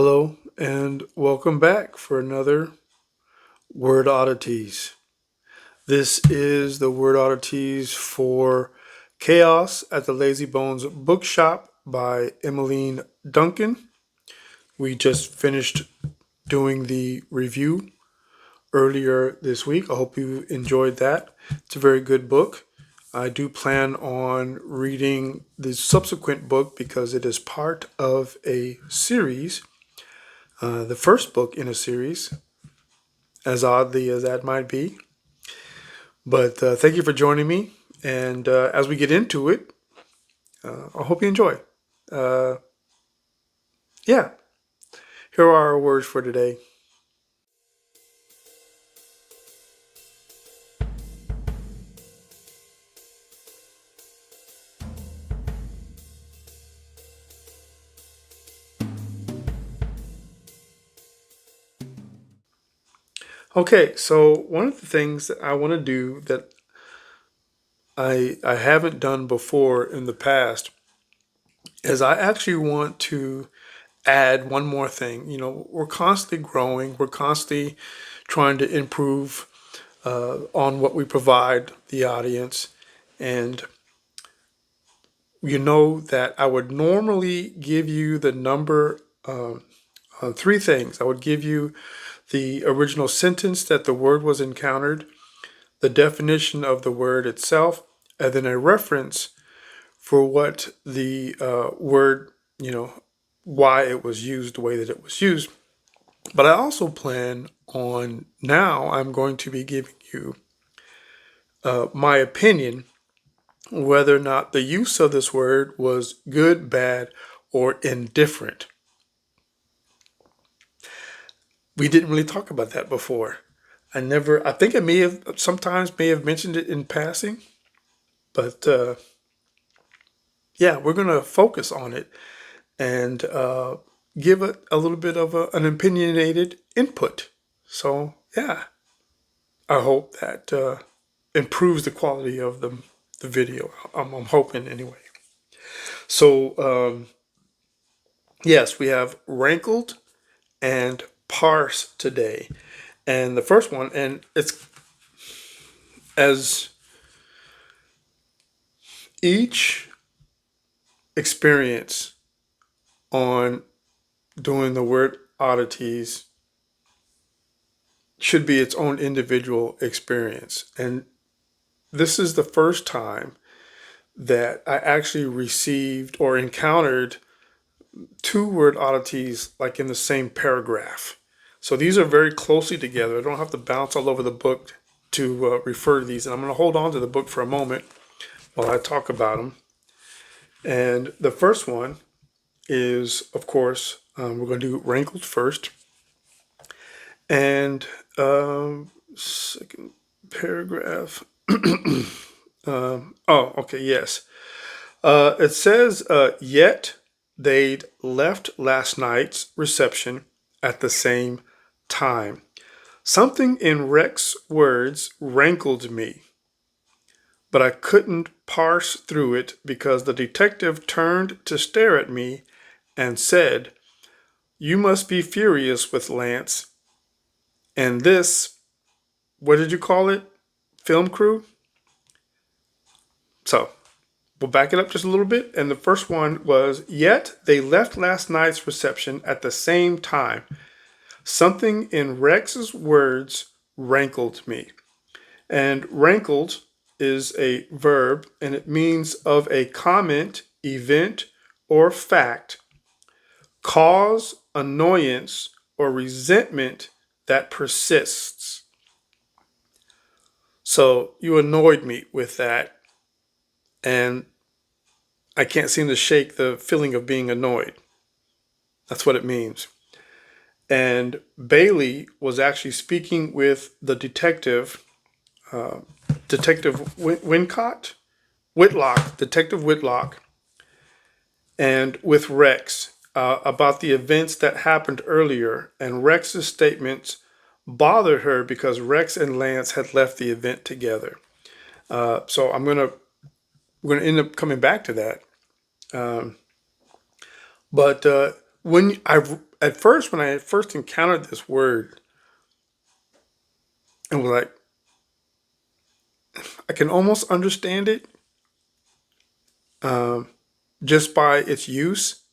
Hello and welcome back for another Word Oddities. This is the Word Oddities for Chaos at the Lazy Bones Bookshop by Emmeline Duncan. We just finished doing the review earlier this week. I hope you enjoyed that. It's a very good book. I do plan on reading the subsequent book because it is part of a series, the first book in a series, as oddly as that might be. But thank you for joining me. And as we get into it, I hope you enjoy. Uh, yeah, here are our words for today. Okay, so one of the things that I want to do that I haven't done before in the past is I actually want to add one more thing. We're constantly growing, we're constantly trying to improve on what we provide the audience. And you know that I would normally give you the number three things. I would give you the original sentence that the word was encountered, the definition of the word itself, and then a reference for what the word, why it was used the way that it was used. But I also plan on now, I'm going to be giving you my opinion whether or not the use of this word was good, bad, or indifferent. We didn't really talk about that before. I think I sometimes may have mentioned it in passing, but yeah, we're going to focus on it and give it a little bit of an opinionated input. So yeah, I hope that improves the quality of the video. I'm hoping anyway. So yes, we have Rankled and Parse today. And the first one, and it's as each experience on doing the word oddities should be its own individual experience. And this is the first time that I actually received or encountered two word oddities like in the same paragraph. So these are very closely together. I don't have to bounce all over the book to refer to these. And I'm going to hold on to the book for a moment while I talk about them. And the first one is, of course, we're going to do Rankled first. And second paragraph. Okay, yes. It says, yet they'd left last night's reception at the same time. Something in Rex's words rankled me, but I couldn't parse through it because the detective turned to stare at me and said, "You must be furious with Lance and this, what did you call it? Film crew?" So we'll back it up just a little bit. And the first one was, yet they left last night's reception at the same time. Something in Rex's words rankled me. And rankled is a verb, and it means of a comment, event, or fact, cause annoyance or resentment that persists. So you annoyed me with that, and I can't seem to shake the feeling of being annoyed. That's what it means. And Bailey was actually speaking with the detective, Detective Detective Whitlock, and with Rex about the events that happened earlier. And Rex's statements bothered her because Rex and Lance had left the event together. So we're gonna end up coming back to that. But at first, when I first encountered this word, it was like, I can almost understand it just by its use,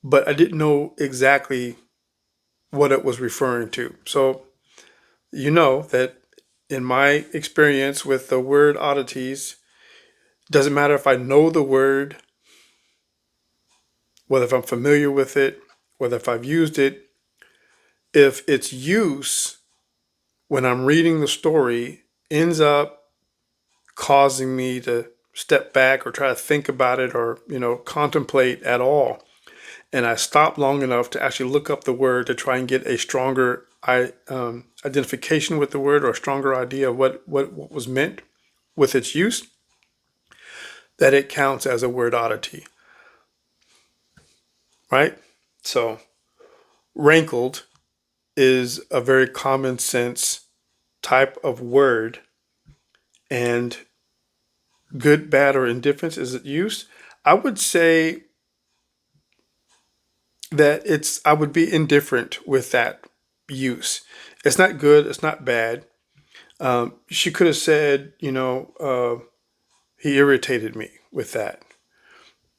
but I didn't know exactly what it was referring to. So, you know that in my experience with the word oddities, doesn't matter if I know the word, whether if I'm familiar with it, whether if I've used it, if its use when I'm reading the story ends up causing me to step back or try to think about it or, contemplate at all, and I stop long enough to actually look up the word to try and get a stronger identification with the word or a stronger idea of what was meant with its use, that it counts as a word oddity, right? So, rankled is a very common sense type of word, and good, bad, or indifference is it used? I would say that I would be indifferent with that use. It's not good, it's not bad. She could have said, he irritated me with that.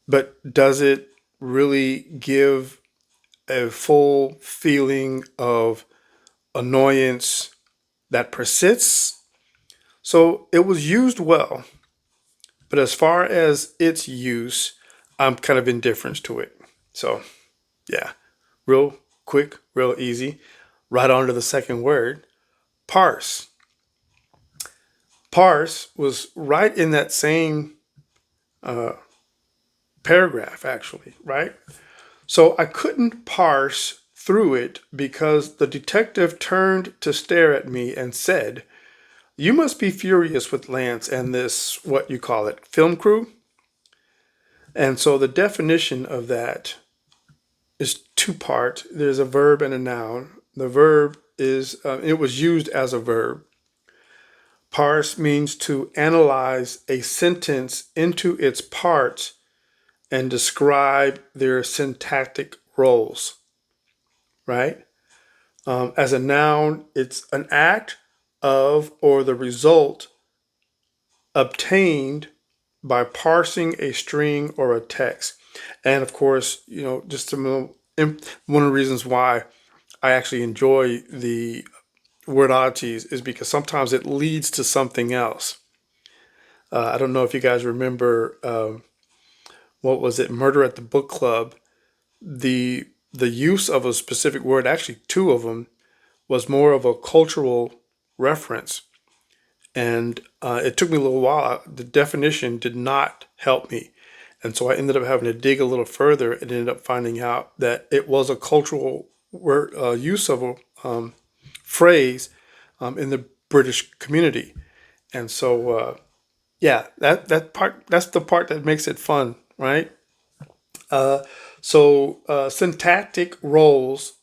But does it really give a full feeling of annoyance that persists? So it was used well, but as far as its use, I'm kind of indifferent to it. So, yeah, real quick, real easy. Right on to the second word, parse. Parse was right in that same paragraph, actually, right? So I couldn't parse through it because the detective turned to stare at me and said, "You must be furious with Lance and this, what you call it, film crew." And so the definition of that is two part. There's a verb and a noun. The verb is, it was used as a verb. Parse means to analyze a sentence into its parts and describe their syntactic roles, right? As a noun, it's an act of or the result obtained by parsing a string or a text. And of course, just one of the reasons why I actually enjoy the word oddities is because sometimes it leads to something else. I don't know if you guys remember, what was it, Murder at the Book Club. The use of a specific word, actually two of them, was more of a cultural reference. And it took me a little while. The definition did not help me. And so I ended up having to dig a little further and ended up finding out that it was a cultural word, use of a phrase in the British community. And so, yeah, that's the part that makes it fun, right? So syntactic roles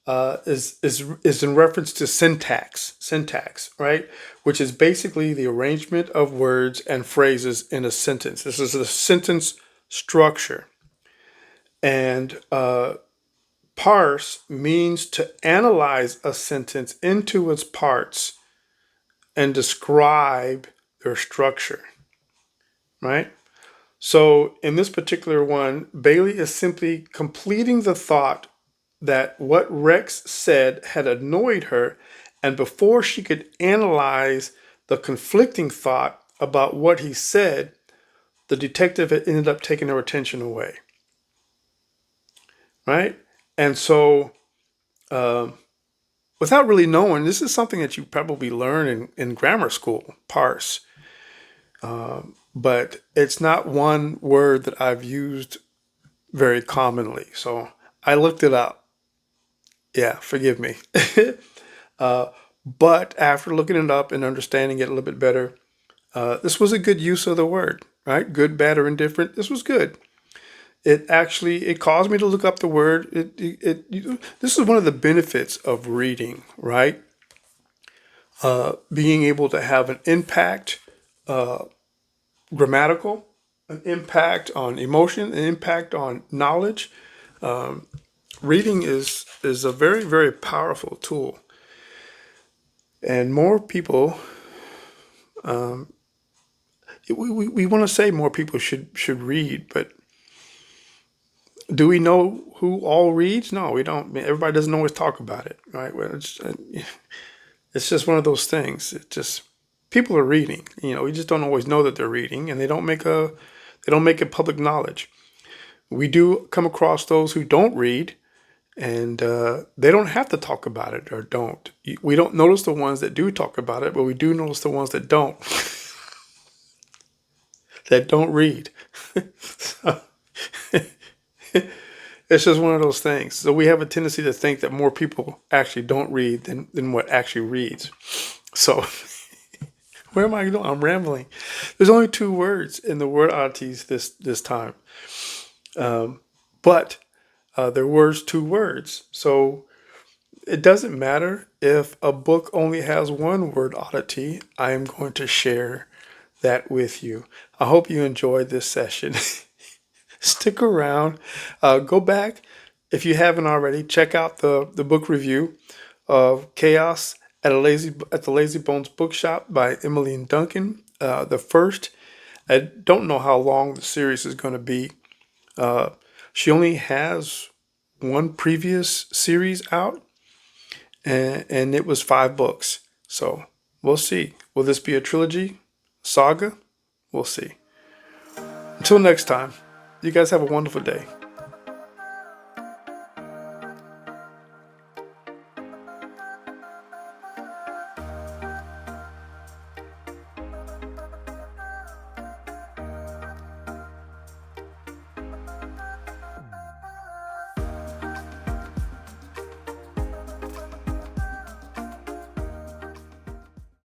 is in reference to syntax, right? Which is basically the arrangement of words and phrases in a sentence. This is a sentence structure, and parse means to analyze a sentence into its parts and describe their structure, right? So in this particular one, Bailey is simply completing the thought that what Rex said had annoyed her, and before she could analyze the conflicting thought about what he said, the detective had ended up taking her attention away, right? And so, without really knowing, this is something that you probably learn in grammar school, parse, but it's not one word that I've used very commonly. So I looked it up. Yeah, forgive me. But after looking it up and understanding it a little bit better, this was a good use of the word, right? Good, bad, or indifferent. This was good. It caused me to look up the word. This is one of the benefits of reading, right? Being able to have an impact, grammatical, an impact on emotion, an impact on knowledge. reading is a very, very powerful tool. And more people, we want to say more people should read, but do we know who all reads? No, we don't. I mean, everybody doesn't always talk about it, right? Well, it's just one of those things. It just people are reading. We just don't always know that they're reading, and they don't make it public knowledge. We do come across those who don't read, and they don't have to talk about it or don't. We don't notice the ones that do talk about it, but we do notice the ones that don't, that don't read. So, it's just one of those things. So we have a tendency to think that more people actually don't read than what actually reads. So where am I going? I'm rambling. There's only 2 words in the word oddities this time, but there were 2 words. So it doesn't matter if a book only has 1 word oddity. I am going to share that with you. I hope you enjoyed this session. Stick around. Go back if you haven't already. Check out the book review of Chaos at the Lazy Bones Bookshop by Emmeline and Duncan. The first, I don't know how long the series is going to be. She only has 1 previous series out, and it was 5 books. So we'll see. Will this be a trilogy, saga? We'll see. Until next time, you guys have a wonderful day.